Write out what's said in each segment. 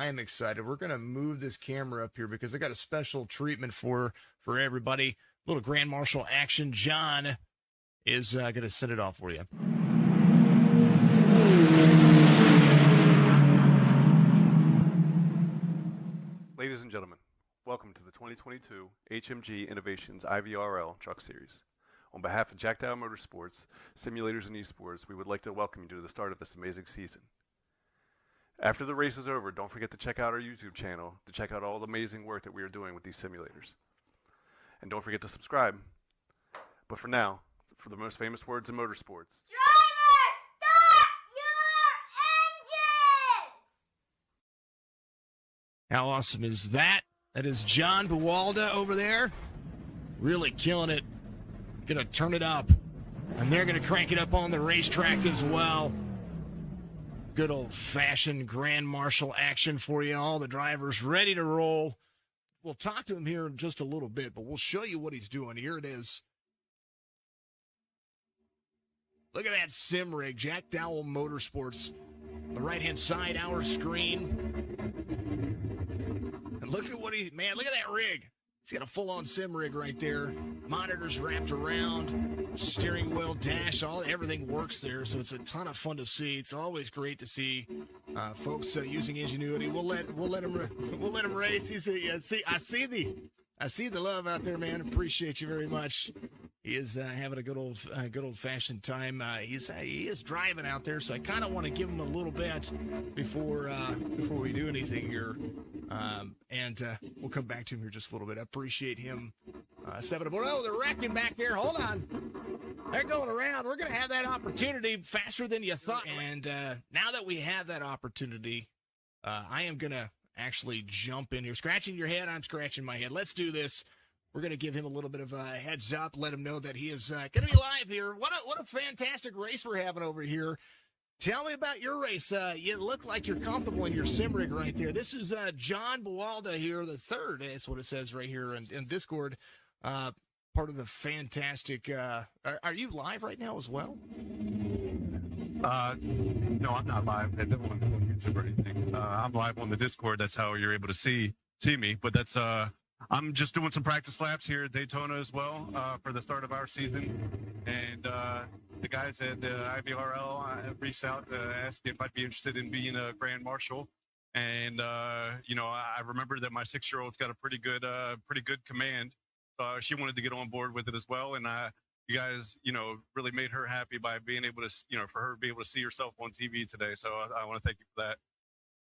I am excited. We're going to move this camera up here because I got a special treatment for everybody. Little Grand Marshal action. John is going to send it off for you. Ladies and gentlemen, welcome to the 2022 HMG Innovations IVRL Truck Series. On behalf of Dowel Motorsports, Simulators and Esports, we would like to welcome you to the start of this amazing season. After the race is over, don't forget to check out our YouTube channel to check out all the amazing work that we are doing with these simulators. And don't forget to subscribe. But for now, for the most famous words in motorsports. Driver, start your engine! How awesome is that? That is John Buwalda over there. Really killing it. Going to turn it up. And they're going to crank it up on the racetrack as well. Good old-fashioned Grand Marshal action for you. All the drivers ready to roll. We'll talk to him here in just a little bit, but we'll show you what he's doing. Here it is. Look at that sim rig, Dowel Motorsports. On the right-hand side, our screen. And look at look at that rig. He's got a full-on sim rig right there. Monitors wrapped around, steering wheel, dash, everything works there. So it's a ton of fun to see. It's always great to see folks using ingenuity. We'll let him race. I see the love out there, man. Appreciate you very much. He is having a good old fashioned time. He is driving out there, so I kind of want to give him a little bit before we do anything here. And we'll come back to him here just a little bit. I appreciate him stepping aboard. Oh, they're wrecking back there. Hold on. They're going around. We're going to have that opportunity faster than you thought. And now that we have that opportunity, I am going to actually jump in here. Scratching your head, I'm scratching my head. Let's do this. We're going to give him a little bit of a heads up, let him know that he is going to be live here. What a fantastic race we're having over here. Tell me about your race. You look like you're comfortable in your sim rig right there. This is John Buwalda here, the third. That's what it says right here in Discord. Part of the fantastic. Are you live right now as well? No, I'm not live. I don't want on YouTube or anything. I'm live on the Discord. That's how you're able to see me. But that's I'm just doing some practice laps here at Daytona as well for the start of our season. And the guys at the IVRL reached out to ask if I'd be interested in being a Grand Marshal. And I remember that my 6-year-old's got a pretty good command. She wanted to get on board with it as well. And you guys, really made her happy by being able to, for her to be able to see herself on TV today. So I want to thank you for that.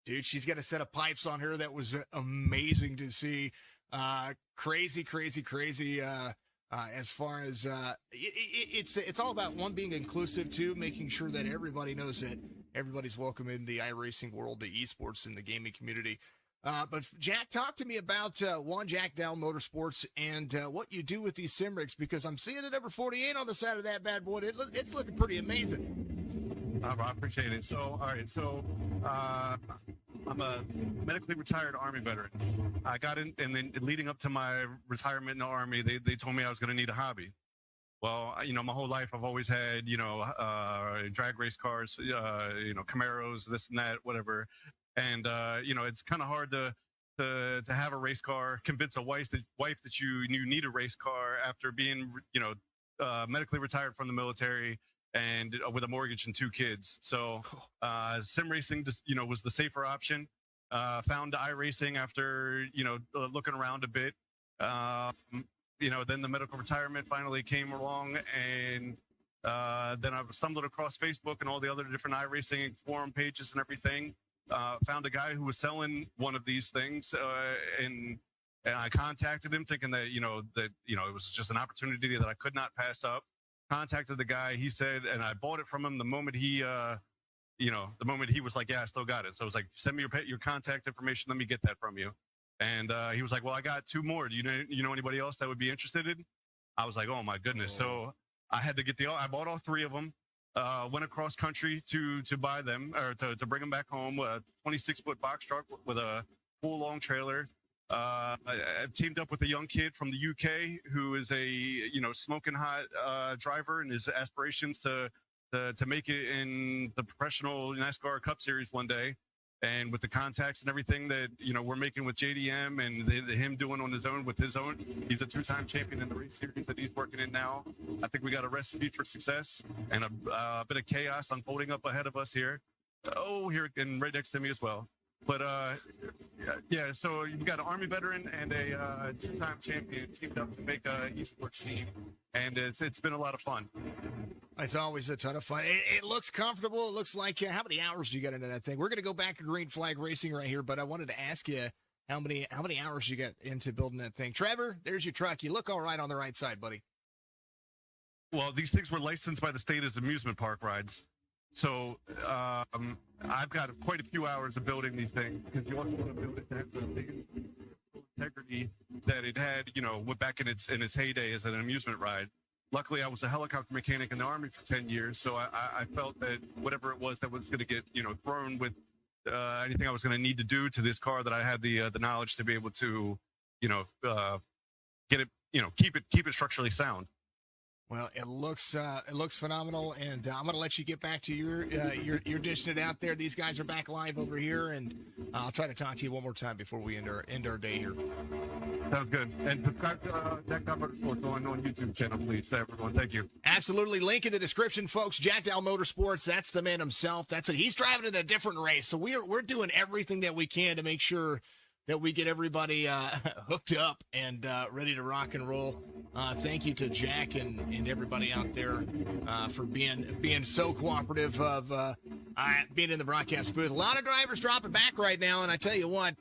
Dude, she's got a set of pipes on her that was amazing to see. Crazy. As far as it's all about one being inclusive, two making sure that everybody knows that everybody's welcome in the iRacing world, the esports, and the gaming community. But Jack, talk to me about Dowel Motorsports and what you do with these sim rigs, because I'm seeing the number 48 on the side of that bad boy. It's looking pretty amazing. I appreciate it. So, all right. So, I'm a medically retired Army veteran. I got in, and then leading up to my retirement in the Army, they told me I was going to need a hobby. Well, my whole life I've always had, drag race cars, Camaros, this and that, whatever. And, it's kind of hard to have a race car, convince a wife that you need a race car after being, medically retired from the military and with a mortgage and 2 kids. So sim racing just, was the safer option. Found iRacing after, looking around a bit. Then the medical retirement finally came along, and then I stumbled across Facebook and all the other different iRacing forum pages and everything. Found a guy who was selling one of these things, and I contacted him thinking that, it was just an opportunity that I could not pass up. Contacted the guy, he said, and I bought it from him the moment he was like, yeah, I still got it. So I was like, send me your contact information. Let me get that from you. And he was like, well, I got 2 more. Do you know anybody else that would be interested in? I was like, oh my goodness. So I had to I bought all 3 of them. Went across country to buy them, or to bring them back home. A 26-foot box truck with a full long trailer. I teamed up with a young kid from the UK who is a smoking hot driver, and his aspirations to make it in the professional NASCAR Cup Series one day. And with the contacts and everything that, we're making with JDM and him doing on his own with his own, he's a 2-time champion in the race series that he's working in now. I think we got a recipe for success and a bit of chaos unfolding up ahead of us here. Here and right next to me as well. But yeah, so you've got an Army veteran and a 2-time champion teamed up to make a esports team, and it's been a lot of fun. It's always a ton of fun. It looks comfortable. It looks like how many hours do you get into that thing? We're going to go back to Green Flag Racing right here, but I wanted to ask you how many hours you got into building that thing. Trevor, there's your truck. You look all right on the right side, buddy. Well, these things were licensed by the state as amusement park rides. So I've got quite a few hours of building these things because you also want to build it to have the integrity that it had, back in its heyday as an amusement ride. Luckily, I was a helicopter mechanic in the Army for 10 years, so I felt that whatever it was that was going to get thrown with anything I was going to need to do to this car, that I had the knowledge to be able to get it, keep it structurally sound. Well, it looks phenomenal, and I'm going to let you get back to you're dishing it out there. These guys are back live over here, and I'll try to talk to you one more time before we end our day here. Sounds good. And subscribe to Jack Dowel Motorsports on YouTube channel, please, everyone. Thank you. Absolutely. Link in the description, folks. Jack Dowel Motorsports. That's the man himself. That's it. He's driving in a different race, so we're doing everything that we can to make sure that we get everybody hooked up and ready to rock and roll. Thank you to Jack and everybody out there for being so cooperative of being in the broadcast booth. A lot of drivers dropping back right now, and I tell you what,